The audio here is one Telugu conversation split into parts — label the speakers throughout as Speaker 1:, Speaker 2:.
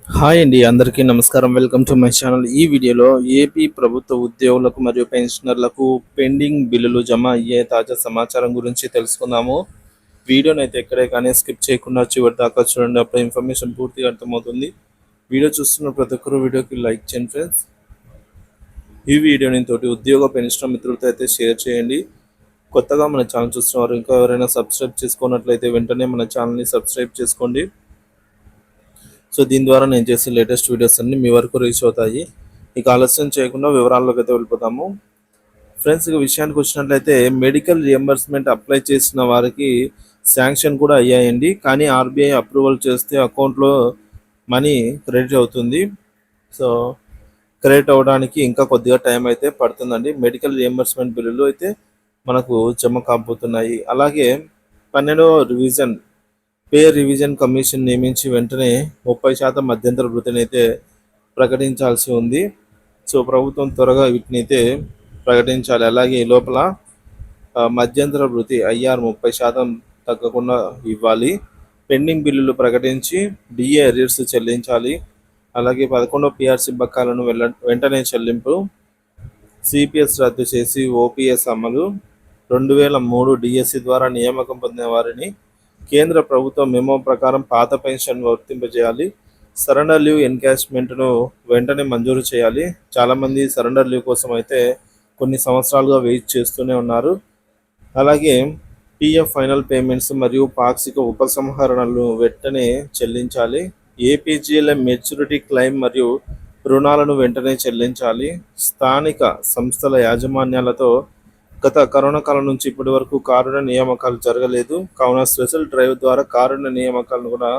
Speaker 1: హాయ్ అండి, అందరికీ నమస్కారం. Welcome to my channel. ఈ వీడియోలో ఏపీ ప్రభుత్వ ఉద్యోగులకు మరియు పెన్షనర్లకు పెండింగ్ బిల్లులు జమ అయ్యే తాజా సమాచారం గురించి తెలుసుకుందాము. వీడియోని అయితే ఎక్కడే కానీ స్కిప్ చేయకుండా చివరి దాకా చూడండి. అప్పుడు ఇన్ఫర్మేషన్ పూర్తిగా అర్థమవుతుంది. వీడియో చూస్తున్న ప్రతి ఒక్కరు వీడియోకి లైక్ చేయండి ఫ్రెండ్స్. ఈ వీడియోని తోటి ఉద్యోగ పెన్షన్ మిత్రులతో అయితే షేర్ చేయండి. కొత్తగా మన ఛానల్ చూస్తున్నవారు ఇంకా ఎవరైనా సబ్స్క్రైబ్ చేసుకున్నట్లయితే వెంటనే మన ఛానల్ని సబ్స్క్రైబ్ చేసుకోండి. సో దీని ద్వారా నేను చేసే లేటెస్ట్ వీడియోస్ అన్ని మీ వరకు రీచ్ అవుతాయి. ఇక ఆలస్యం చేయకుండా వివరాల్లోకి అయితే వెళ్ళిపోతాము. ఫ్రెండ్స్, ఇక విషయానికి వచ్చినట్లయితే మెడికల్ రియంబర్స్మెంట్ అప్లై చేసిన వారికి శాంక్షన్ కూడా అయ్యాయండి. కానీ ఆర్బీఐ అప్రూవల్ చేస్తే అకౌంట్లో మనీ క్రెడిట్ అవుతుంది. సో క్రెడిట్ అవ్వడానికి ఇంకా కొద్దిగా టైం అయితే పడుతుందండి. మెడికల్ రియంబర్స్మెంట్ బిల్లులు అయితే మనకు జమ కాబోతున్నాయి. అలాగే 12వ రివిజన్ పే రివిజన్ కమిషన్ నియమించి వెంటనే 30% మధ్యంతర వృత్తిని అయితే ప్రకటించాల్సి ఉంది. సో ప్రభుత్వం త్వరగా వీటిని అయితే ప్రకటించాలి. అలాగే ఈ లోపల మధ్యంతర వృత్తి ఐఆర్ 30% తగ్గకుండా ఇవ్వాలి. పెండింగ్ బిల్లులు ప్రకటించి డిఏ అరియర్స్ చెల్లించాలి. అలాగే 11వ పిఆర్సీ బకాయిలను వెంటనే చెల్లింపు, సిపిఎస్ రద్దు చేసి ఓపీఎస్ అమలు, 2003 డిఎస్సి ద్వారా నియామకం పొందిన వారిని కేంద్ర ప్రభుత్వం మెమో ప్రకారం పాత పెన్షన్ వర్తింపజేయాలి. సరెండర్ లీవ్ ఎన్కాష్మెంట్ను వెంటనే మంజూరు చేయాలి. చాలామంది సరెండర్ లీవ్ కోసం అయితే కొన్ని సంవత్సరాలుగా వెయిట్ చేస్తూనే ఉన్నారు. అలాగే పిఎఫ్ ఫైనల్ పేమెంట్స్ మరియు పాక్షిక ఉపసంహరణలు వెంటనే చెల్లించాలి. ఏపీజీఎల్ఎం మెచ్యూరిటీ క్లెయిమ్ మరియు రుణాలను వెంటనే చెల్లించాలి. స్థానిక సంస్థల యాజమాన్యాలతో గత కరోనా కాలం నుంచి ఇప్పటి వరకు కారుణ్య నియామకాలు జరగలేదు. కావున స్పెషల్ డ్రైవ్ ద్వారా కారుణ్య నియామకాలను కూడా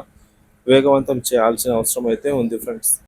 Speaker 1: వేగవంతం చేయాల్సిన అవసరం అయితే ఉంది ఫ్రెండ్స్.